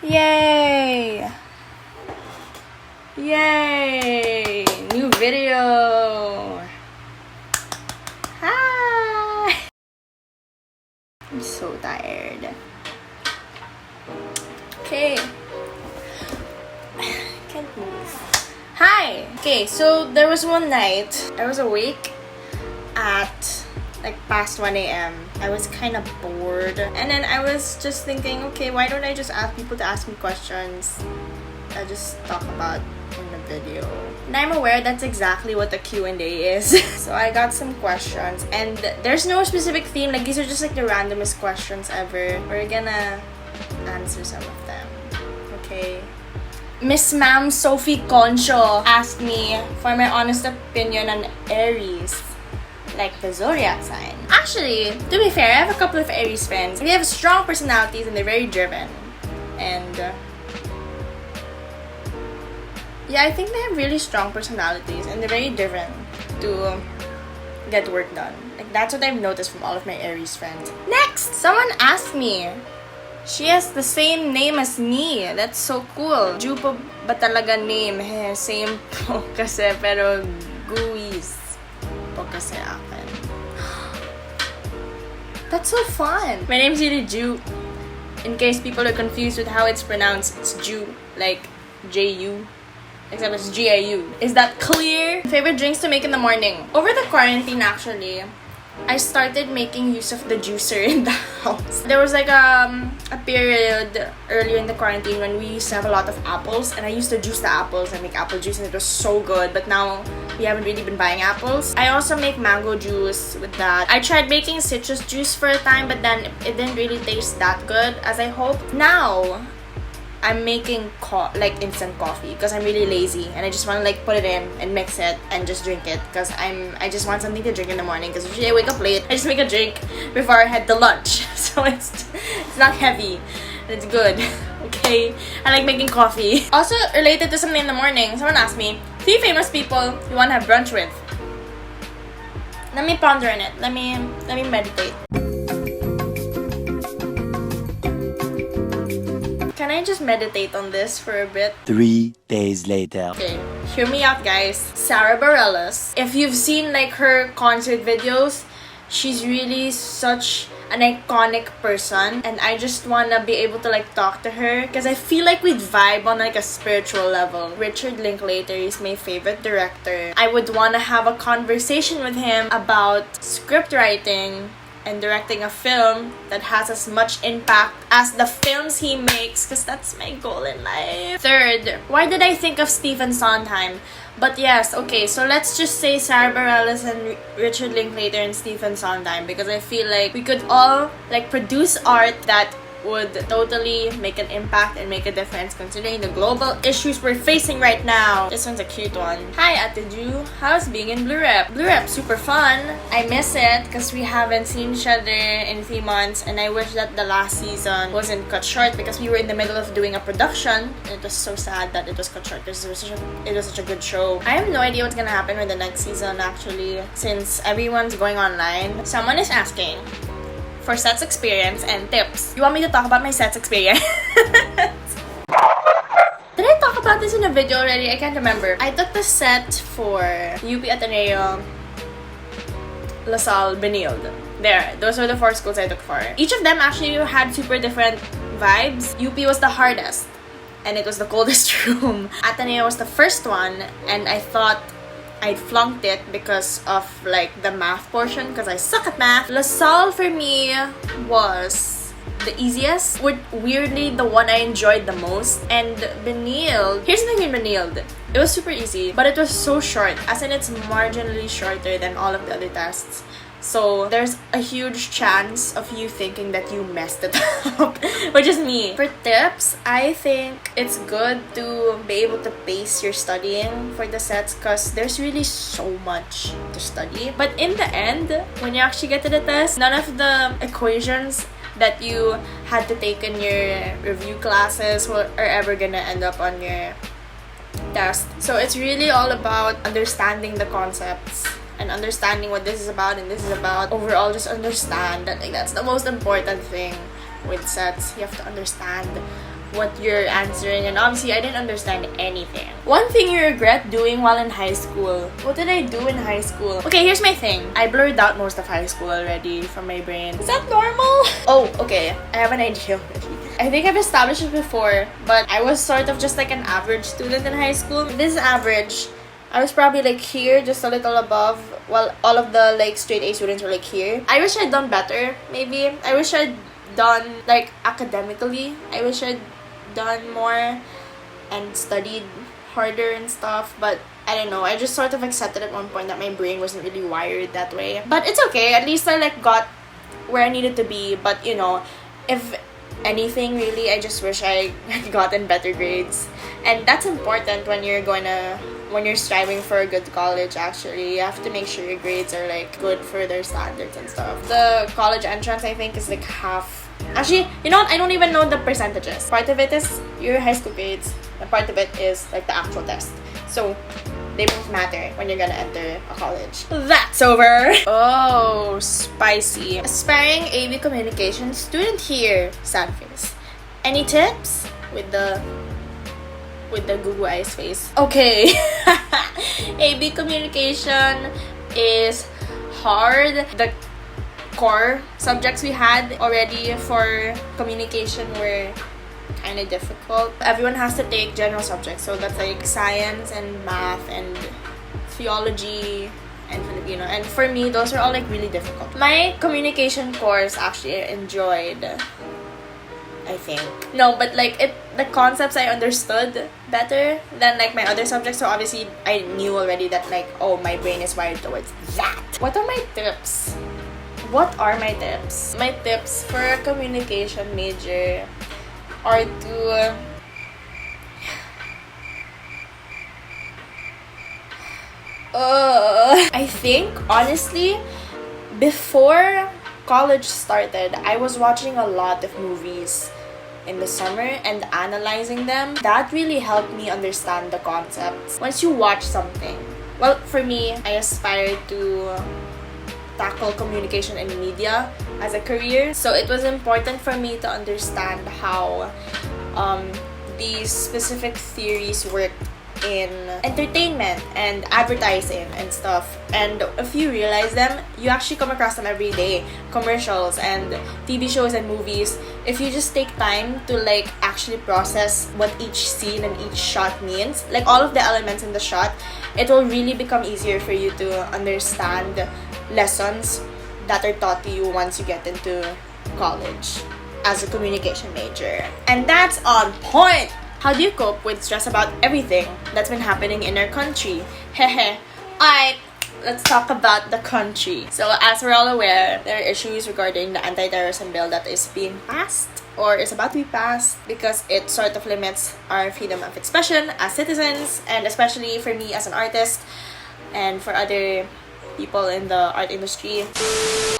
Yay! Yay! New video! Hi! I'm so tired. Okay. Can't move. Hi! Okay, so there was one night I was awake at like past 1 a.m. I was kind of bored, and then I was just thinking, okay, why don't I just ask people to ask me questions? I just talk about in the video. And I'm aware that's exactly what the Q&A is. So I got some questions, and there's no specific theme. Like, these are just like the randomest questions ever. We're gonna answer some of them. Okay. Miss Ma'am Sophie Concho asked me for my honest opinion on Aries, like the zodiac sign. Actually, to be fair, I have a couple of Aries friends. They have strong personalities and they're very driven. And yeah, I think they have really strong personalities and they're very driven to get work done. Like, that's what I've noticed from all of my Aries friends. Next, someone asked me, she has the same name as me. That's so cool. Ju po ba talaga name? Same po kasi, pero Guis po kasi akin. That's so fun. My name's really Ju. In case people are confused with how it's pronounced, it's Ju, like J-U. Except it's G-A-U. Is that clear? Favorite drinks to make in the morning? Over the quarantine, actually, I started making use of the juicer in the house. There was like a period earlier in the quarantine when we used to have a lot of apples, and I used to juice the apples and make apple juice, and it was so good. But now we haven't really been buying apples. I also make mango juice with that. I tried making citrus juice for a time, but then it didn't really taste that good as I hoped. Now I'm making like instant coffee because I'm really lazy and I just want to like put it in and mix it and just drink it because I just want something to drink in the morning because usually I wake up late. I just make a drink before I head to lunch, so it's not heavy and it's good. Okay, I like making coffee. Also related to something in the morning, someone asked me 3 famous people you want to have brunch with. Let me ponder on it. Let me meditate. Can I just meditate on this for a bit? 3 days later. Okay, hear me out, guys. Sara Bareilles. If you've seen like her concert videos, she's really such an iconic person, and I just wanna be able to like talk to her because I feel like we'd vibe on like a spiritual level. Richard Linklater is my favorite director. I would wanna have a conversation with him about script writing and directing a film that has as much impact as the films he makes, because that's my goal in life. Third, why did I think of Stephen Sondheim? But yes, okay, so let's just say Sara Bareilles and Richard Linklater and Stephen Sondheim, because I feel like we could all like produce art that would totally make an impact and make a difference considering the global issues we're facing right now. This one's a cute one. Hi, Ate Ju. How's being in Blue Rep? Blue Rep's super fun. I miss it because we haven't seen each other in 3 months, and I wish that the last season wasn't cut short because we were in the middle of doing a production, and it was so sad that it was cut short because it was such a good show. I have no idea what's gonna happen with the next season actually, since everyone's going online. Someone is asking for sets experience and tips. You want me to talk about my sets experience? Did I talk about this in a video already? I can't remember. I took the set for UP Ateneo, LaSalle, Benilde. There, those were the 4 schools I took for. Each of them actually had super different vibes. UP was the hardest, and it was the coldest room. Ateneo was the first one, and I thought I flunked it because of like the math portion because I suck at math. LaSalle for me was the easiest, weirdly the one I enjoyed the most. And Benilde, here's the thing with Benilde, it was super easy, but it was so short, as in it's marginally shorter than all of the other tests. So there's a huge chance of you thinking that you messed it up, which is me. For tips, I think it's good to be able to pace your studying for the sets because there's really so much to study. But in the end, when you actually get to the test, none of the equations that you had to take in your review classes are ever gonna end up on your test. So it's really all about understanding the concepts and understanding what this is about and this is about. Overall, just understand that, like, that's the most important thing with sets. You have to understand what you're answering, and obviously I didn't understand anything. One thing you regret doing while in high school. What did I do in high school? Okay, here's my thing. I blurred out most of high school already from my brain. Is that normal? Oh, okay. I have an idea already. I think I've established it before, but I was sort of just like an average student in high school. This average, I was probably like here, just a little above, while all of the like straight A students were like here. I wish I'd done better, maybe. I wish I'd done like academically. I wish I'd done more and studied harder and stuff, but I don't know. I just sort of accepted at one point that my brain wasn't really wired that way. But it's okay. At least I like got where I needed to be. But you know, if anything really, I just wish I had gotten better grades. And that's important when you're striving for a good college. Actually, you have to make sure your grades are like good for their standards and stuff. The college entrance, I think, is like half. Actually, you know what? I don't even know the percentages. Part of it is your high school grades, and part of it is like the actual test. So they both matter when you're gonna enter a college. That's over. Oh, spicy. Aspiring AV communication student here. Sad face. Any tips with the Google Eyes face? Okay. AV communication is hard. The core subjects we had already for communication were kind of difficult. Everyone has to take general subjects, so that's like science and math and theology and Filipino, and for me those are all like really difficult. My communication course actually I enjoyed, I think. No, but like the concepts I understood better than like my other subjects, so obviously I knew already that like, oh, my brain is wired towards that. What are my tips? What are my tips? My tips for a communication major are to I think honestly before college started, I was watching a lot of movies in the summer and analyzing them. That really helped me understand the concepts. Once you watch something, well, for me, I aspired to tackle communication and media as a career, so it was important for me to understand how these specific theories work in entertainment and advertising and stuff. And if you realize them, you actually come across them every day. Commercials and TV shows and movies. If you just take time to like actually process what each scene and each shot means, like all of the elements in the shot, it will really become easier for you to understand lessons that are taught to you once you get into college as a communication major. And that's on point! How do you cope with stress about everything that's been happening in our country? Hehe. Alright, let's talk about the country. So as we're all aware, there are issues regarding the anti-terrorism bill that is being passed or is about to be passed, because it sort of limits our freedom of expression as citizens, and especially for me as an artist and for other people in the art industry.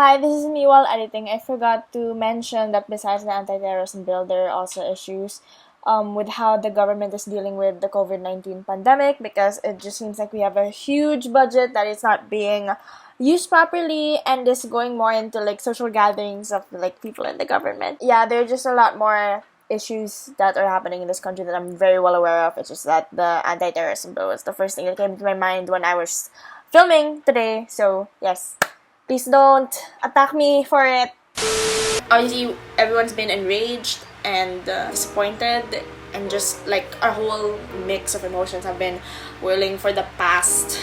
Hi, this is me while editing. I forgot to mention that besides the anti-terrorism bill, there are also issues with how the government is dealing with the COVID-19 pandemic, because it just seems like we have a huge budget that is not being used properly and is going more into like social gatherings of like people in the government. Yeah, there are just a lot more issues that are happening in this country that I'm very well aware of. It's just that the anti-terrorism bill was the first thing that came to my mind when I was filming today. So yes, please don't attack me for it. Obviously, everyone's been enraged and disappointed, and just like our whole mix of emotions have been whirling for the past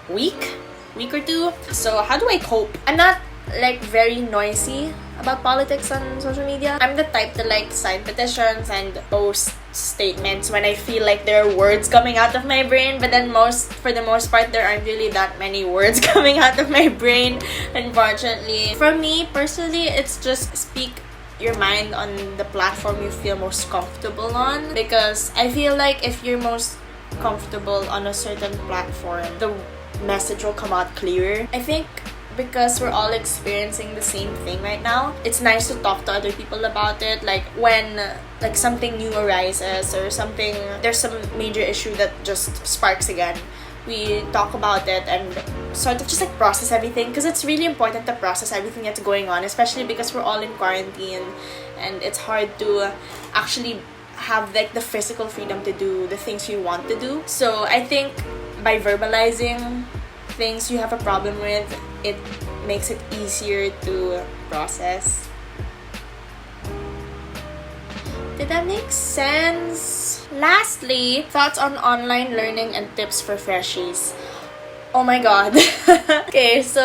week or two. So how do I cope? I'm not like very noisy about politics on social media. I'm the type to like sign petitions and post statements when I feel like there are words coming out of my brain, but then for the most part there aren't really that many words coming out of my brain, unfortunately. For me personally, it's just speak your mind on the platform you feel most comfortable on, because I feel like if you're most comfortable on a certain platform, the message will come out clearer. I think because we're all experiencing the same thing right now, it's nice to talk to other people about it. Like when like something new arises or there's some major issue that just sparks again, we talk about it and sort of just like process everything, because it's really important to process everything that's going on, especially because we're all in quarantine and it's hard to actually have like the physical freedom to do the things you want to do. So I think by verbalizing things you have a problem with, it makes it easier to process. Did that make sense? Lastly, thoughts on online learning and tips for freshies. Oh my god. Okay, so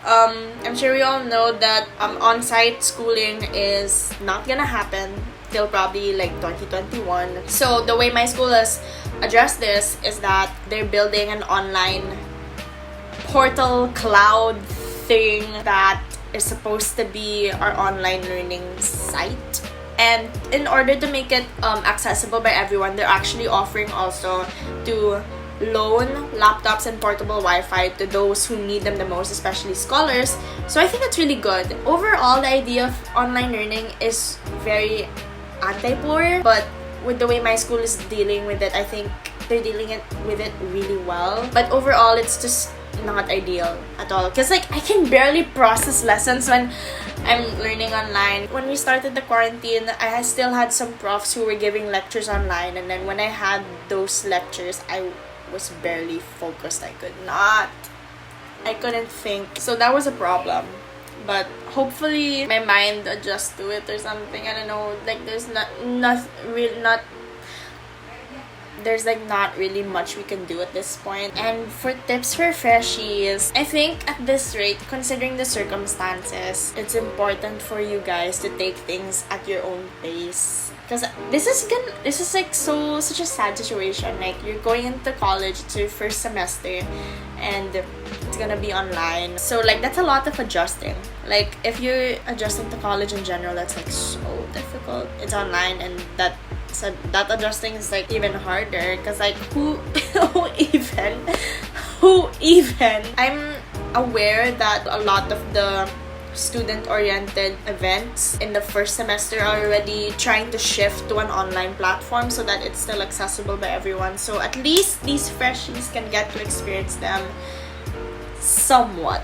I'm sure we all know that on-site schooling is not gonna happen till probably like 2021. So the way my school has addressed this is that they're building an online portal cloud thing that is supposed to be our online learning site. And in order to make it accessible by everyone, they're actually offering also to loan laptops and portable Wi-Fi to those who need them the most, especially scholars. So I think that's really good. Overall, the idea of online learning is very anti-poor, but with the way my school is dealing with it, I think they're dealing with it really well. But overall, it's just not ideal at all, because like I can barely process lessons when I'm learning online. When we started the quarantine, I still had some profs who were giving lectures online, and then when I had those lectures, I was barely focused. I couldn't think. So that was a problem. But hopefully my mind adjusts to it or something. I don't know. Like there's not really much we can do at this point. And for tips for freshies, I think at this rate, considering the circumstances, it's important for you guys to take things at your own pace. Because this is like such a sad situation. Like you're going into college, it's your first semester, and it's gonna be online. So like that's a lot of adjusting. Like if you're adjusting to college in general, that's like so difficult. It's online, and that adjusting is like even harder, because like who even I'm aware that a lot of the student-oriented events in the first semester are already trying to shift to an online platform so that it's still accessible by everyone. So at least these freshies can get to experience them somewhat.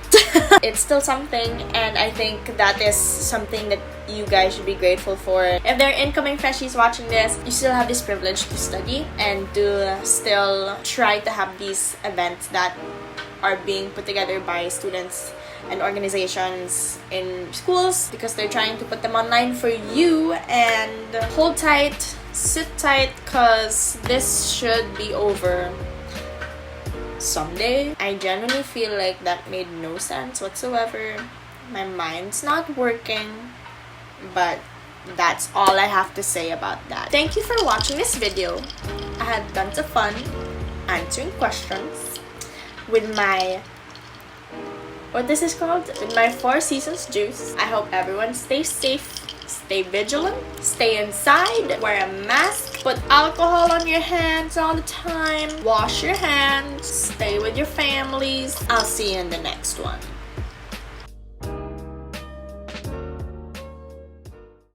It's still something, and I think that is something that you guys should be grateful for. If there are incoming freshies watching this, you still have this privilege to study and to still try to have these events that are being put together by students and organizations in schools, because they're trying to put them online for you. And hold tight, sit tight, because this should be over someday. I genuinely feel like that made no sense whatsoever. My mind's not working, but that's all I have to say about that. Thank you for watching this video. I had tons of fun answering questions with my this is called? With my 4 Seasons juice. I hope everyone stays safe, stay vigilant, stay inside, wear a mask, put alcohol on your hands all the time, wash your hands, stay with your families. I'll see you in the next one.